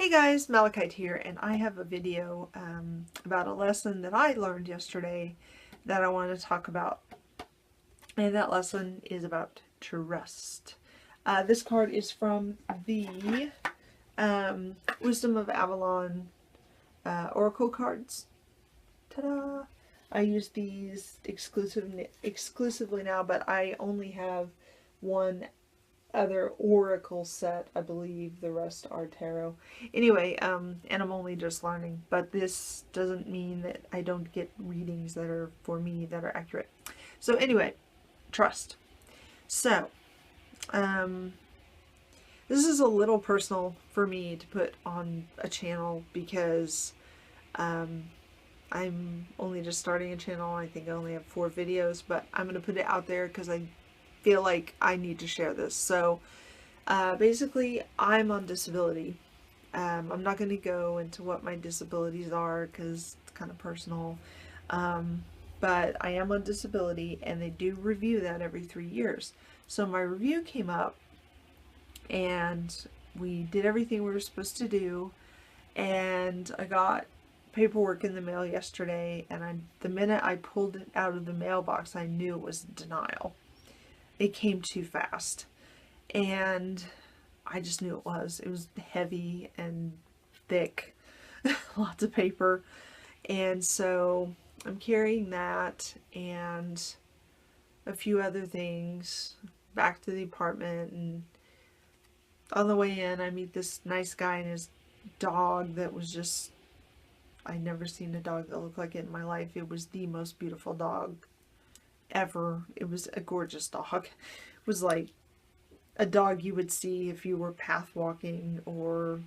Hey guys, Malachite here, and I have a video about a lesson that I learned yesterday that I want to talk about. And that lesson is about trust. This card is from the Wisdom of Avalon Oracle cards. Ta-da! I use these exclusively now, but I only have one other oracle set. I believe the rest are tarot. Anyway, and I'm only just learning, but this doesn't mean that I don't get readings that are for me that are accurate. So anyway, trust. So, this is a little personal for me to put on a channel because I'm only just starting a channel. I think I only have 4 videos, but I'm going to put it out there because I feel like I need to share this. So basically, I'm on disability. I'm not going to go into what my disabilities are because it's kind of personal. But I am on disability, and they do review that every 3 years. So my review came up, and we did everything we were supposed to do, and I got paperwork in the mail yesterday, and the minute I pulled it out of the mailbox, I knew it was denial. It came too fast, and I just knew it was. It was heavy and thick, lots of paper, and so I'm carrying that and a few other things back to the apartment, and on the way in I meet this nice guy and his dog that was just, I'd never seen a dog that looked like it in my life. It was the most beautiful dog ever. It was a gorgeous dog. It was like a dog you would see if you were path walking, or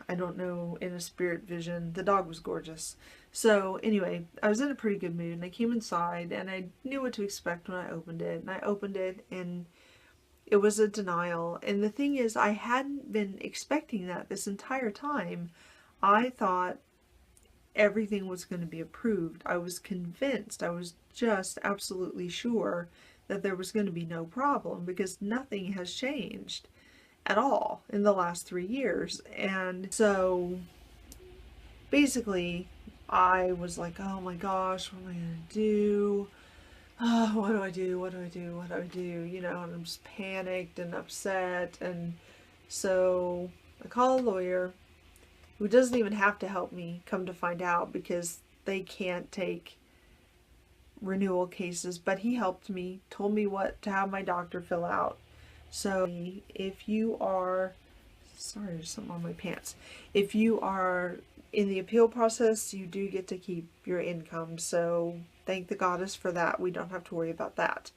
I don't know, in a spirit vision. The dog was gorgeous. So anyway, I was in a pretty good mood, and I came inside and I knew what to expect when I opened it. And I opened it and it was a denial. And the thing is, I hadn't been expecting that this entire time. I thought everything was going to be approved. I was convinced, I was just absolutely sure that there was going to be no problem because nothing has changed at all in the last 3 years. And so basically I was like, oh my gosh, what am I going to do? Oh, what do I do? What do I do? What do I do? You know, and I'm just panicked and upset. And so I call a lawyer who doesn't even have to help me, come to find out, because they can't take renewal cases, but he helped me, told me what to have my doctor fill out. So if you are, sorry, there's something on my pants. If you are in the appeal process, you do get to keep your income. So thank the goddess for that. We don't have to worry about that.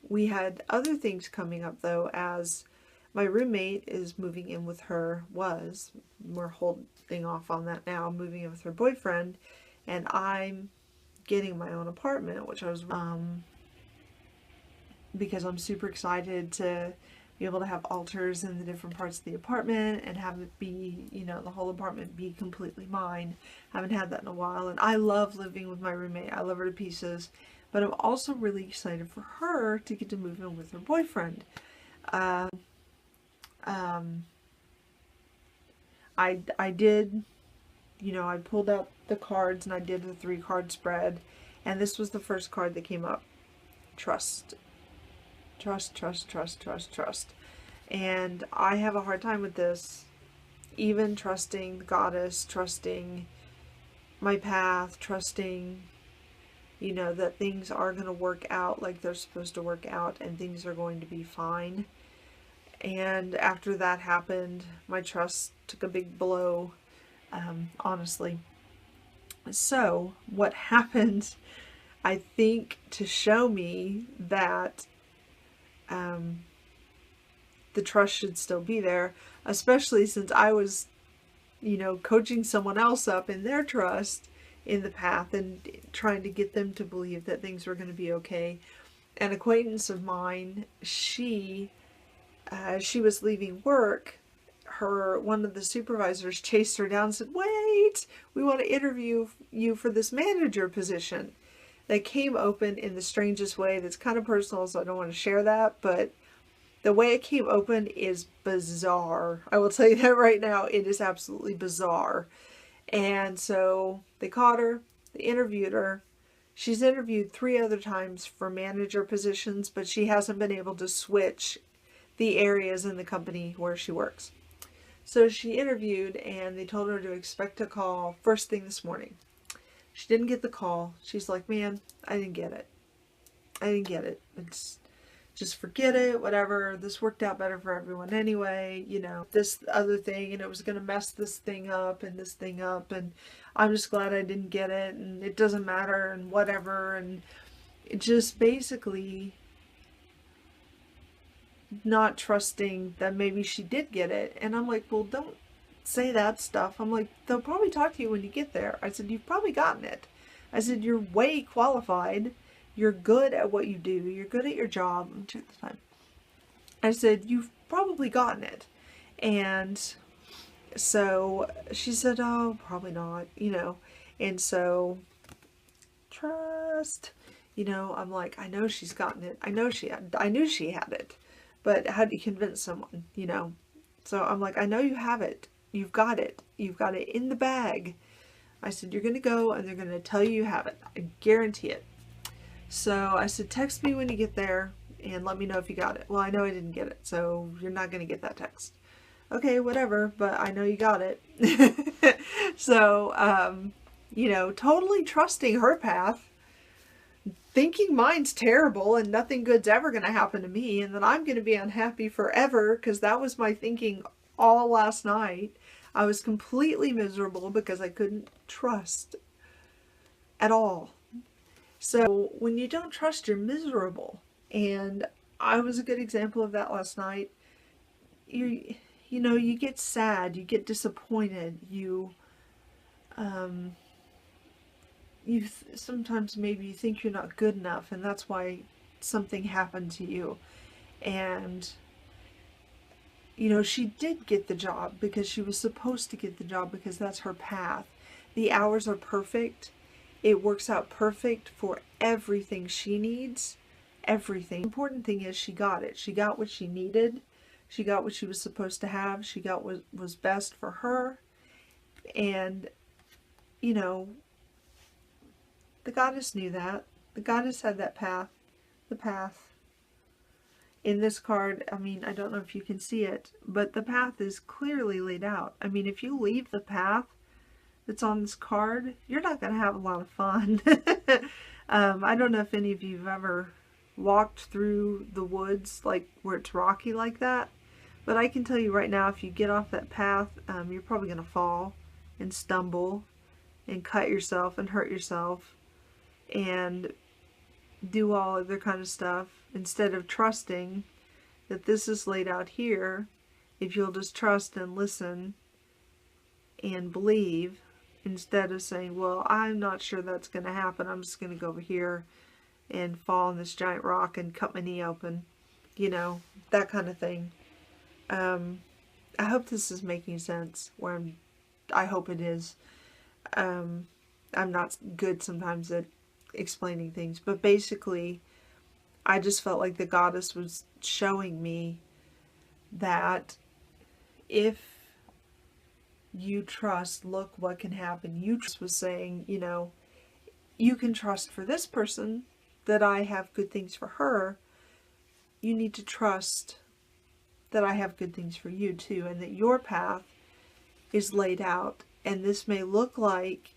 We had other things coming up though, as my roommate is moving in with her, we're holding off on that now, moving in with her boyfriend, and I'm getting my own apartment, which I was, because I'm super excited to be able to have altars in the different parts of the apartment and have it be, you know, the whole apartment be completely mine. I haven't had that in a while, and I love living with my roommate. I love her to pieces, but I'm also really excited for her to get to move in with her boyfriend. I did, you know, I pulled out the cards and I did the 3-card spread, and this was the first card that came up. Trust. Trust, trust, trust, trust, trust. And I have a hard time with this. Even trusting the goddess, trusting my path, trusting, you know, that things are going to work out like they're supposed to work out and things are going to be fine. And after that happened, my trust took a big blow, honestly. So what happened, I think, to show me that the trust should still be there, especially since I was, you know, coaching someone else up in their trust in the path and trying to get them to believe that things were going to be okay. An acquaintance of mine, she was leaving work, one of the supervisors chased her down and said, wait, we want to interview you for this manager position. That came open in the strangest way that's kind of personal, so I don't want to share that, but The way it came open is bizarre. I will tell you that right now. It is absolutely bizarre. And so they caught her, they interviewed her. She's interviewed 3 other times for manager positions, but she hasn't been able to switch the areas in the company where she works. So she interviewed, and they told her to expect a call first thing this morning. She didn't get the call. She's like, man, I didn't get it. I didn't get it. It's just forget it, whatever. This worked out better for everyone anyway, you know, this other thing, and it was going to mess this thing up and this thing up, and I'm just glad I didn't get it, and it doesn't matter, and whatever. And it just basically not trusting that maybe she did get it. And I'm like, well, don't say that stuff. I'm like, they'll probably talk to you when you get there. I said, you've probably gotten it. I said, you're way qualified. You're good at what you do. You're good at your job. Let me check the time. I said, you've probably gotten it. And so she said, oh, probably not, you know. And so, trust, you know, I'm like, I know she's gotten it. I knew she had it. But how do you convince someone, you know? So I'm like, I know you have it. You've got it. You've got it in the bag. I said, you're going to go and they're going to tell you you have it. I guarantee it. So I said, text me when you get there and let me know if you got it. Well, I know I didn't get it, so you're not going to get that text. Okay, whatever, but I know you got it. So, you know, totally trusting her path, thinking mine's terrible and nothing good's ever going to happen to me and that I'm going to be unhappy forever, because that was my thinking all last night. I was completely miserable because I couldn't trust at all. So when you don't trust, you're miserable. And I was a good example of that last night. You know, you get sad, you get disappointed, sometimes maybe you think you're not good enough, and that's why something happened to you. And you know, she did get the job because she was supposed to get the job, because that's her path. The hours are perfect. It works out perfect for everything she needs. Everything. The important thing is she got it. She got what she needed. She got what she was supposed to have. She got what was best for her. And, you know, the goddess knew that. The goddess had that path. The path. In this card, I mean, I don't know if you can see it, but the path is clearly laid out. I mean, if you leave the path that's on this card, you're not going to have a lot of fun. I don't know if any of you have ever walked through the woods, like where it's rocky like that, but I can tell you right now, if you get off that path, you're probably going to fall and stumble and cut yourself and hurt yourself and do all other kind of stuff, instead of trusting that this is laid out here. If you'll just trust and listen and believe, instead of saying, well, I'm not sure that's going to happen, I'm just going to go over here and fall on this giant rock and cut my knee open, you know, that kind of thing. I hope this is making sense. I hope it is. I'm not good sometimes at explaining things, but basically I just felt like the goddess was showing me that if you trust, look what can happen. You just was saying, you know, you can trust for this person that I have good things for her. You need to trust that I have good things for you too, and that your path is laid out. And this may look like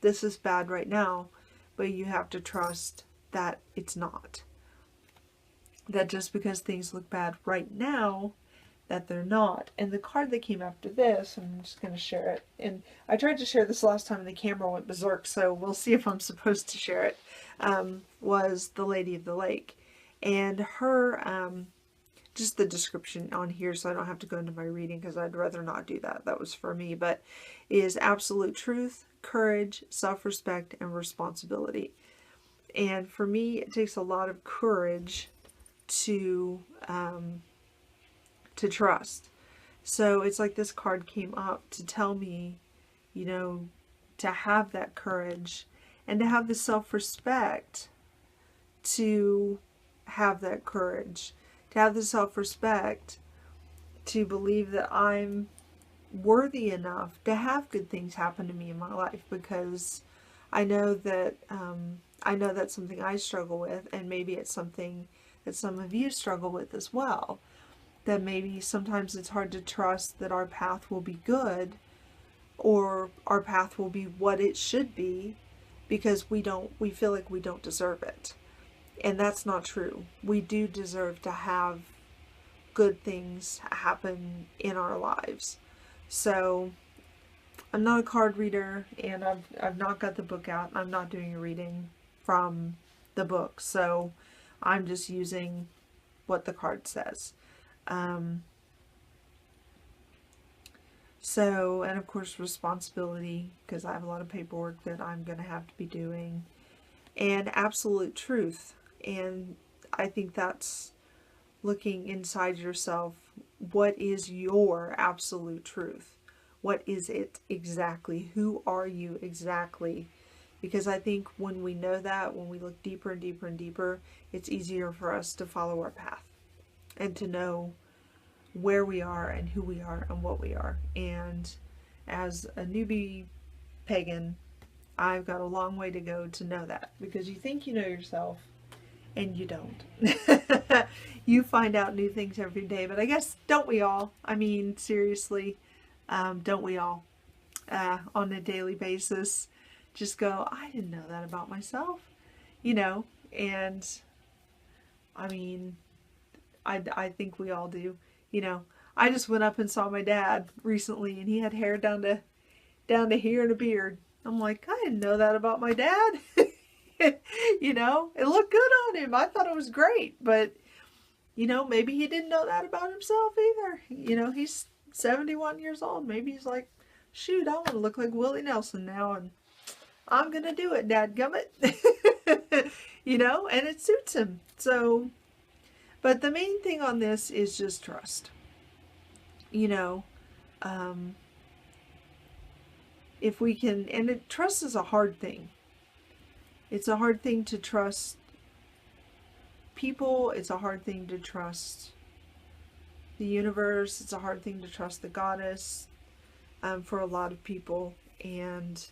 this is bad right now, but you have to trust that it's not. That just because things look bad right now, that they're not. And the card that came after this, I'm just going to share it. And I tried to share this last time and the camera went berserk, so we'll see if I'm supposed to share it, was the Lady of the Lake. And her, just the description on here, so I don't have to go into my reading because I'd rather not do that. That was for me. But is absolute truth, courage, self-respect, and responsibility. And for me, it takes a lot of courage to trust. So it's like this card came up to tell me, you know, to have that courage and to have the self-respect to have that courage, to have the self-respect to believe that I'm worthy enough to have good things happen to me in my life, because I know that that's something I struggle with, and maybe it's something that some of you struggle with as well. That maybe sometimes it's hard to trust that our path will be good, or our path will be what it should be, because we feel like we don't deserve it. And that's not true. We do deserve to have good things happen in our lives. So I'm not a card reader, and I've not got the book out. I'm not doing a reading from the book, so I'm just using what the card says. So, and of course responsibility, because I have a lot of paperwork that I'm going to have to be doing, and absolute truth. And I think that's looking inside yourself. What is your absolute truth? What is it exactly? Who are you exactly? Because I think when we know that, when we look deeper and deeper and deeper, it's easier for us to follow our path and to know where we are and who we are and what we are. And as a newbie pagan, I've got a long way to go to know that, because you think you know yourself and you don't. You find out new things every day, but I guess, don't we all? I mean, seriously, don't we all, on a daily basis, just go, I didn't know that about myself, and I mean, I think we all do. I just went up and saw my dad recently, and he had hair down to here and a beard. I'm like, I didn't know that about my dad. It looked good on him. I thought it was great, but maybe he didn't know that about himself either. He's 71 years old. Maybe he's like, shoot, I want to look like Willie Nelson now, and I'm gonna do it, dadgummit. And it suits him. So, but the main thing on this is just trust. If we can, and trust is a hard thing. It's a hard thing to trust people. It's a hard thing to trust the universe. It's a hard thing to trust the goddess, for a lot of people. And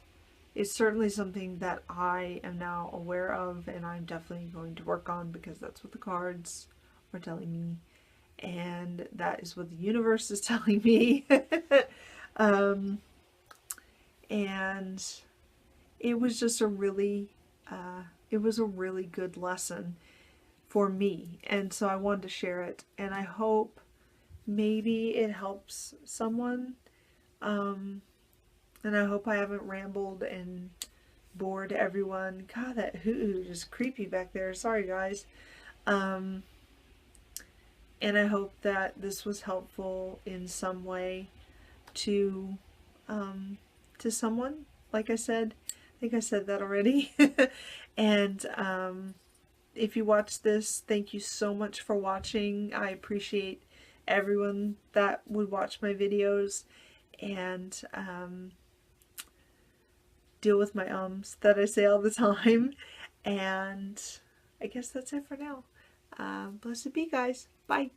it's certainly something that I am now aware of, and I'm definitely going to work on, because that's what the cards are telling me. And that is what the universe is telling me. And it was just a really good lesson for me. And so I wanted to share it. And I hope maybe it helps someone. And I hope I haven't rambled and bored everyone. God, that hoo-hoo is creepy back there. Sorry, guys. And I hope that this was helpful in some way to someone. Like I said, I think I said that already. And if you watched this, thank you so much for watching. I appreciate everyone that would watch my videos, and deal with my ums that I say all the time. And I guess that's it for now. Blessed be, guys. Bye.